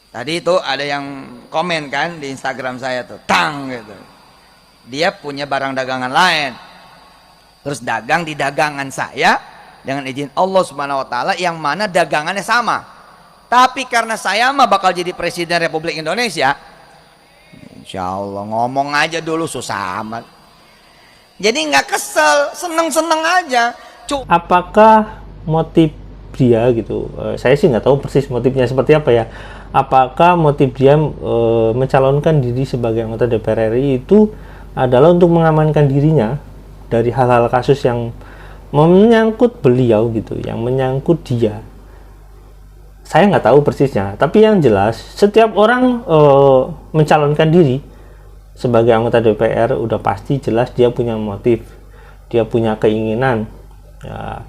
Tadi itu ada yang komen kan di Instagram saya tuh, tang gitu. Dia punya barang dagangan lain, terus dagang di dagangan saya dengan izin Allah Subhanahu Wa Taala, yang mana dagangannya sama. Tapi karena saya mah bakal jadi presiden Republik Indonesia, insya Allah ngomong aja dulu susah amat. Jadi nggak kesel, seneng-seneng aja. Apakah motif dia gitu? Saya sih nggak tahu persis motifnya seperti apa ya. Apakah motif dia mencalonkan diri sebagai anggota DPR RI itu adalah untuk mengamankan dirinya dari hal-hal kasus yang menyangkut beliau gitu, yang menyangkut dia? Saya nggak tahu persisnya, tapi yang jelas setiap orang mencalonkan diri sebagai anggota DPR udah pasti jelas dia punya motif, dia punya keinginan ya.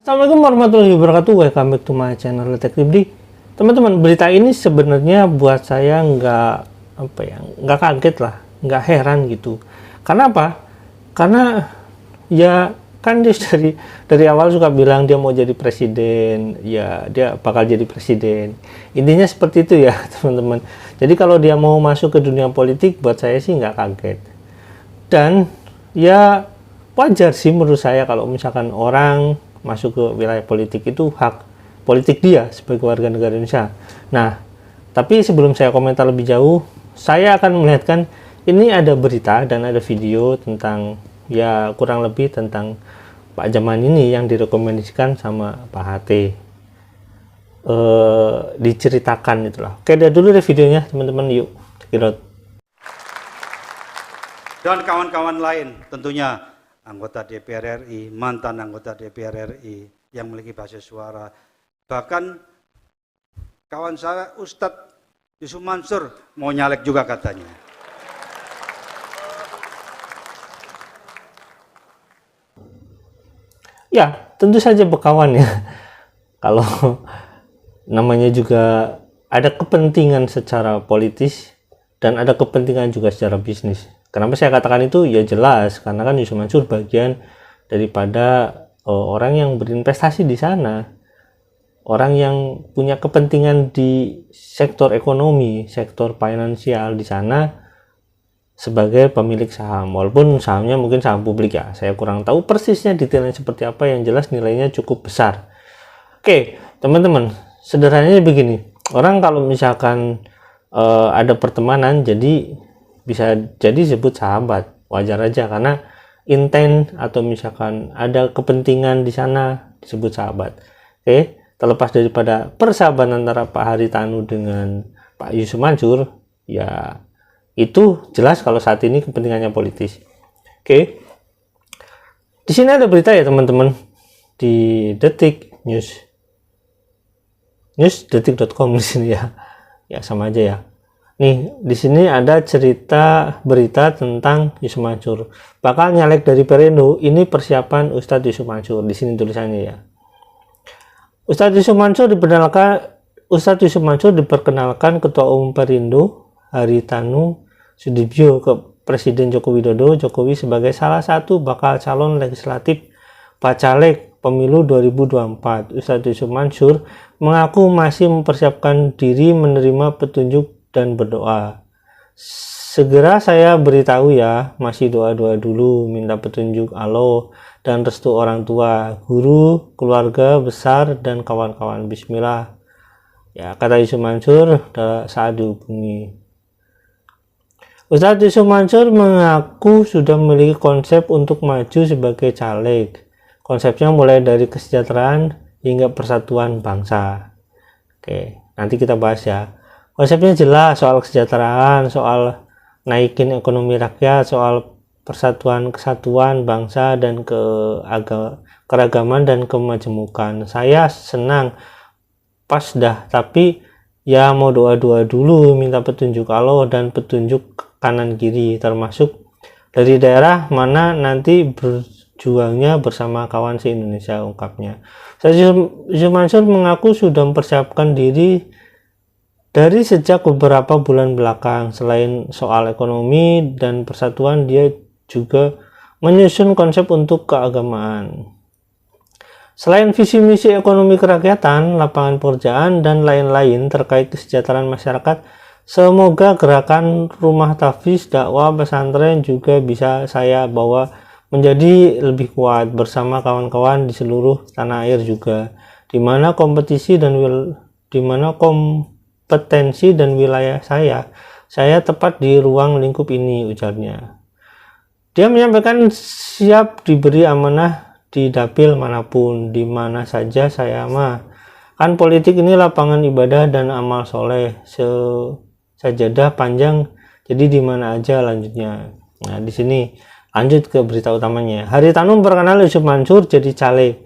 Assalamualaikum warahmatullahi wabarakatuh. Welcome back to my channel Detektif D. Teman-teman, berita ini sebenarnya buat saya nggak kaget lah, nggak heran gitu. Karena apa? Karena ya kan dia dari awal suka bilang dia mau jadi presiden, ya dia bakal jadi presiden. Intinya seperti itu ya teman-teman. Jadi kalau dia mau masuk ke dunia politik, buat saya sih nggak kaget. Dan ya wajar sih menurut saya kalau misalkan orang masuk ke wilayah politik, itu hak politik dia sebagai warga negara Indonesia. Nah, tapi sebelum saya komentar lebih jauh, saya akan melihatkan ini ada berita dan ada video tentang ya kurang lebih tentang Pak Jaman ini yang direkomendasikan sama Pak HT. Diceritakan itulah. Oke, lihat dulu deh videonya teman-teman, yuk check it out. Dan kawan-kawan lain tentunya anggota DPR RI, mantan anggota DPR RI yang memiliki basis suara. Bahkan kawan saya Ustadz Yusuf Mansur mau nyalek juga katanya. Ya, tentu saja berkawan ya. Kalau namanya juga ada kepentingan secara politis dan ada kepentingan juga secara bisnis. Kenapa saya katakan itu? Ya jelas, karena kan Yusuf Mansur bagian daripada orang yang berinvestasi di sana. Orang yang punya kepentingan di sektor ekonomi, sektor finansial di sana sebagai pemilik saham. Walaupun sahamnya mungkin saham publik ya. Saya kurang tahu persisnya detailnya seperti apa, yang jelas nilainya cukup besar. Oke, teman-teman, sederhananya begini. Orang kalau misalkan ada pertemanan, jadi bisa jadi disebut sahabat, wajar aja karena intent atau misalkan ada kepentingan di sana disebut sahabat. Oke, terlepas daripada persahabatan antara Pak Haritanu dengan Pak Yusuf Mansur, ya itu jelas kalau saat ini kepentingannya politis. Oke, di sini ada berita ya teman-teman di Detik Detik.com di sini ya, ya sama aja ya. Nih, di sini ada cerita berita tentang Yusuf Mansur. Bakal nyalek dari Perindo, ini persiapan Ustadz Yusuf Mansur. Di sini tulisannya ya. Ustadz Yusuf Mansur diperkenalkan Ketua Umum Perindo Haritanu Sudibyo ke Presiden Joko Widodo. Jokowi sebagai salah satu bakal calon legislatif Bacalek Pemilu 2024. Ustadz Yusuf Mansur mengaku masih mempersiapkan diri menerima petunjuk dan berdoa. Segera saya beritahu ya, masih doa-doa dulu, minta petunjuk Allah dan restu orang tua, guru, keluarga besar, dan kawan-kawan. Bismillah. Ya, kata Yusuf Mansur saat dihubungi. Ustadz Yusuf Mansur mengaku sudah memiliki konsep untuk maju sebagai caleg. Konsepnya mulai dari kesejahteraan hingga persatuan bangsa. Oke, nanti kita bahas ya. Konsepnya jelas, soal kesejahteraan, soal naikin ekonomi rakyat, soal persatuan kesatuan bangsa dan keragaman dan kemajemukan. Saya senang, pas dah, tapi ya mau doa-doa dulu, minta petunjuk Allah dan petunjuk kanan kiri, termasuk dari daerah mana nanti berjuangnya bersama kawan se-Indonesia, ungkapnya. Yusuf Mansur mengaku sudah mempersiapkan diri dari sejak beberapa bulan belakang. Selain soal ekonomi dan persatuan, dia juga menyusun konsep untuk keagamaan. Selain visi misi ekonomi kerakyatan, lapangan pekerjaan, dan lain-lain terkait kesejahteraan masyarakat, semoga gerakan rumah tahfiz dakwah pesantren juga bisa saya bawa menjadi lebih kuat bersama kawan-kawan di seluruh tanah air juga, di mana kompetensi dan wilayah saya tepat di ruang lingkup ini, ujarnya. Dia menyampaikan siap diberi amanah di dapil manapun, di mana saja saya mah. Kan politik ini lapangan ibadah dan amal soleh, sajadah panjang, jadi di mana aja lanjutnya. Nah, di sini lanjut ke berita utamanya. Haritanu memperkenalkan Yusuf Mansur jadi caleg.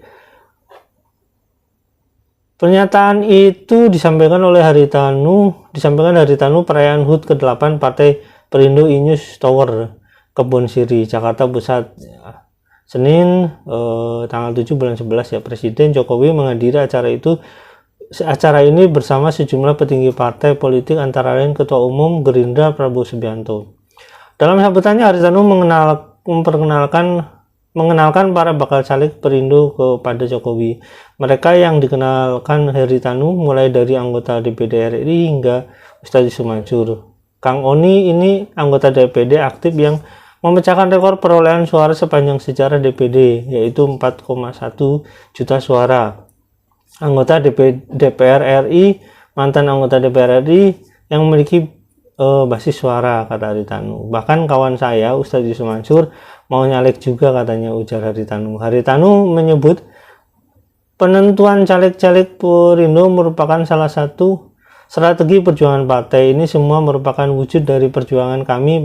Pernyataan itu disampaikan Haritanu perayaan HUT ke-8 Partai Perindo Inus Tower, Kebon Siri, Jakarta Pusat. Senin tanggal 7 bulan 11 ya, Presiden Jokowi menghadiri acara ini bersama sejumlah petinggi partai politik antara lain Ketua Umum Gerindra Prabowo Subianto. Dalam sambutannya, Haritanu mengenalkan para bakal caleg Perindo kepada Jokowi. Mereka yang dikenalkan Haritanu mulai dari anggota DPD RI hingga Ustadz Yusuf Mansur. Kang Oni ini anggota DPD aktif yang memecahkan rekor perolehan suara sepanjang sejarah DPD, yaitu 4,1 juta suara. Anggota DPR RI, mantan anggota DPR RI yang memiliki basis suara, kata Haritanu. Bahkan kawan saya, Ustadz Yusuf Mansur, mau nyalek juga katanya, ujar Haritanu. Haritanu menyebut penentuan caleg-caleg Perindo merupakan salah satu strategi perjuangan partai. Ini semua merupakan wujud dari perjuangan kami,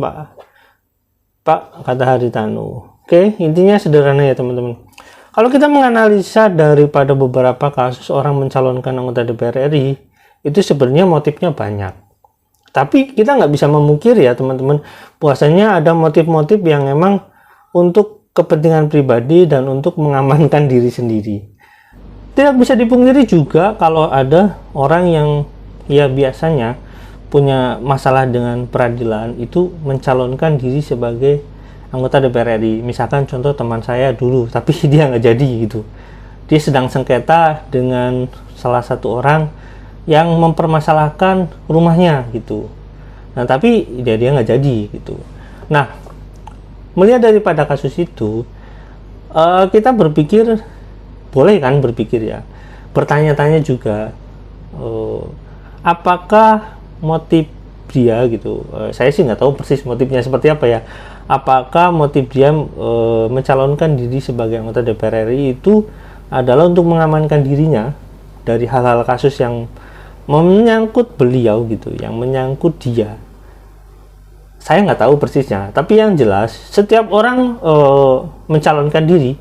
Pak, kata Haritanu. Oke, intinya sederhana ya teman-teman. Kalau kita menganalisa daripada beberapa kasus orang mencalonkan anggota DPR RI, itu sebenarnya motifnya banyak. Tapi kita nggak bisa memungkiri ya teman-teman, bahwasanya ada motif-motif yang emang untuk kepentingan pribadi dan untuk mengamankan diri sendiri. Tidak bisa dipungkiri juga kalau ada orang yang ya biasanya punya masalah dengan peradilan itu mencalonkan diri sebagai anggota DPR RI. Misalkan contoh teman saya dulu, tapi dia nggak jadi gitu. Dia sedang sengketa dengan salah satu orang yang mempermasalahkan rumahnya gitu. Nah tapi dia nggak jadi gitu. Nah, melihat daripada kasus itu, kita berpikir, boleh kan berpikir ya, bertanya-tanya juga, apakah motif dia gitu, saya sih nggak tahu persis motifnya seperti apa ya. Apakah motif dia mencalonkan diri sebagai anggota DPR RI itu adalah untuk mengamankan dirinya dari hal-hal kasus yang menyangkut beliau gitu, yang menyangkut dia. Saya nggak tahu persisnya, tapi yang jelas setiap orang mencalonkan diri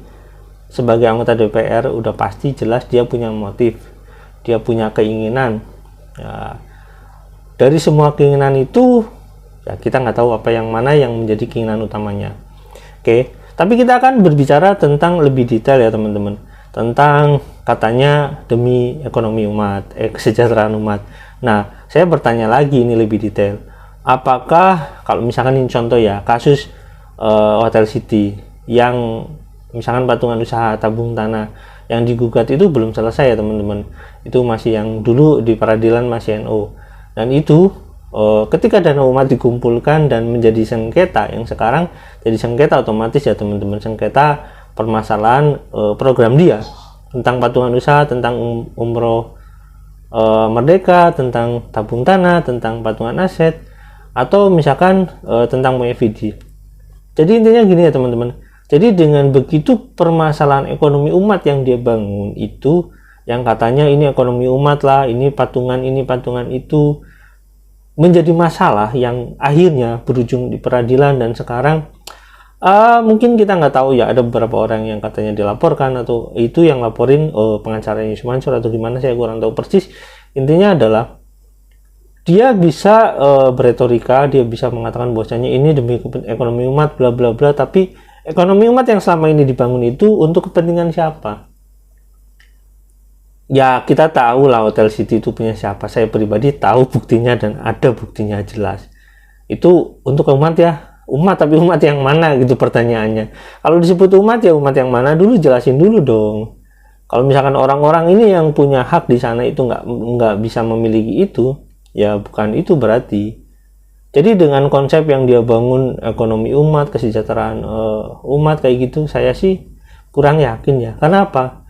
sebagai anggota DPR udah pasti jelas dia punya motif, dia punya keinginan. Ya, dari semua keinginan itu ya kita nggak tahu apa yang mana yang menjadi keinginan utamanya. Oke, tapi kita akan berbicara tentang lebih detail ya teman-teman, tentang katanya demi ekonomi umat, kesejahteraan umat. Nah, saya bertanya lagi ini lebih detail. Apakah kalau misalkan ini contoh ya kasus Hotel City yang misalkan patungan usaha tabung tanah yang digugat itu belum selesai ya teman-teman, itu masih yang dulu di peradilan masih NO, dan itu ketika dana umat dikumpulkan dan menjadi sengketa yang sekarang jadi sengketa otomatis ya teman-teman, sengketa permasalahan program dia tentang patungan usaha, tentang umroh merdeka, tentang tabung tanah, tentang patungan aset, atau misalkan tentang MFID. Jadi intinya gini ya teman-teman, jadi dengan begitu permasalahan ekonomi umat yang dia bangun itu, yang katanya ini ekonomi umat lah, ini patungan itu, menjadi masalah yang akhirnya berujung di peradilan. Dan sekarang mungkin kita nggak tahu ya, ada beberapa orang yang katanya dilaporkan atau itu yang laporin pengacaranya Yusuf Mansur atau gimana, saya kurang tahu persis. Intinya adalah dia bisa beretorika, dia bisa mengatakan bahwasanya ini demi ekonomi umat bla bla bla, tapi ekonomi umat yang selama ini dibangun itu untuk kepentingan siapa? Ya kita tahu lah Hotel City itu punya siapa. Saya pribadi tahu buktinya dan ada buktinya jelas. Itu untuk umat ya, Umat, tapi umat yang mana gitu pertanyaannya. Kalau disebut umat ya umat yang mana dulu, jelasin dulu dong. Kalau misalkan orang-orang ini yang punya hak di sana itu nggak bisa memiliki itu, ya bukan itu berarti. Jadi dengan konsep yang dia bangun ekonomi umat, kesejahteraan umat kayak gitu, saya sih kurang yakin ya. Karena apa?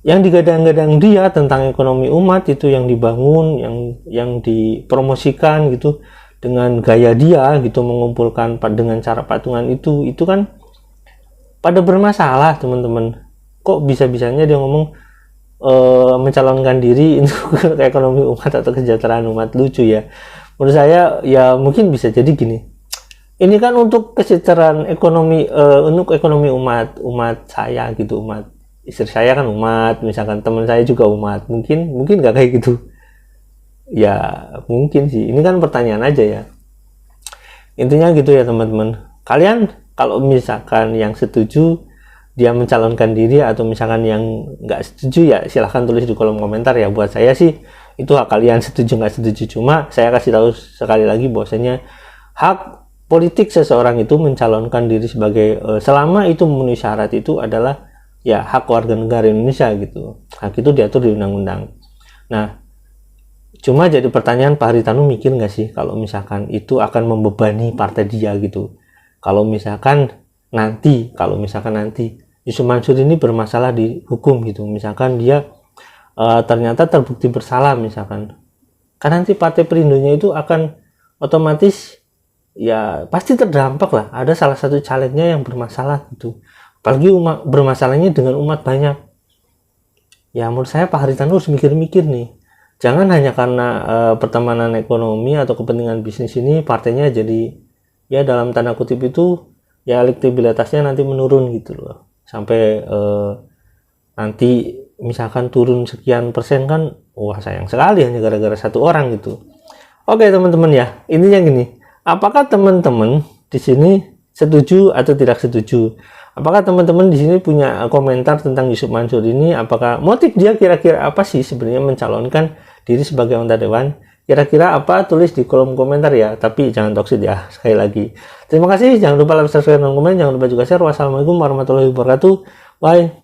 Yang digadang-gadang dia tentang ekonomi umat itu yang dibangun, yang dipromosikan gitu dengan gaya dia gitu, mengumpulkan dengan cara patungan itu kan pada bermasalah teman-teman. Kok bisa-bisanya dia ngomong mencalonkan diri untuk ekonomi umat atau kesejahteraan umat? Lucu ya. Menurut saya ya mungkin bisa jadi gini. Ini kan untuk kesejahteraan ekonomi, untuk ekonomi umat saya gitu, umat istri saya kan umat, misalkan teman saya juga umat, mungkin nggak kayak gitu. Ya mungkin sih. Ini kan pertanyaan aja ya. Intinya gitu ya teman-teman. Kalian kalau misalkan yang setuju dia mencalonkan diri atau misalkan yang nggak setuju ya silahkan tulis di kolom komentar ya. Buat saya sih itu hak kalian setuju nggak setuju. Cuma saya kasih tahu sekali lagi bahwasanya hak politik seseorang itu mencalonkan diri sebagai selama itu memenuhi syarat itu adalah ya hak warga negara Indonesia gitu. Hak itu diatur di undang-undang. Nah, cuma jadi pertanyaan, Pak Haritanu mikir nggak sih kalau misalkan itu akan membebani partai dia gitu. Kalau misalkan nanti Yusuf Mansur ini bermasalah di hukum gitu. Misalkan dia ternyata terbukti bersalah misalkan. Kan nanti Partai Perindonya itu akan otomatis ya pasti terdampak lah. Ada salah satu calegnya yang bermasalah gitu. Apalagi bermasalahnya dengan umat banyak. Ya menurut saya Pak Haritanu harus mikir-mikir nih. Jangan hanya karena pertemanan ekonomi atau kepentingan bisnis ini partainya jadi ya dalam tanda kutip itu ya elektabilitasnya nanti menurun gitu loh. Sampai nanti misalkan turun sekian persen kan, wah sayang sekali hanya gara-gara satu orang gitu. Oke teman-teman ya, intinya gini. Apakah teman-teman di sini setuju atau tidak setuju? Apakah teman-teman di sini punya komentar tentang Yusuf Mansur ini? Apakah motif dia kira-kira apa sih sebenarnya mencalonkan diri sebagai anggota dewan? Kira-kira apa? Tulis di kolom komentar ya. Tapi jangan toksik ya, sekali lagi. Terima kasih. Jangan lupa like, subscribe, dan komen. Jangan lupa juga share. Wassalamualaikum warahmatullahi wabarakatuh. Bye.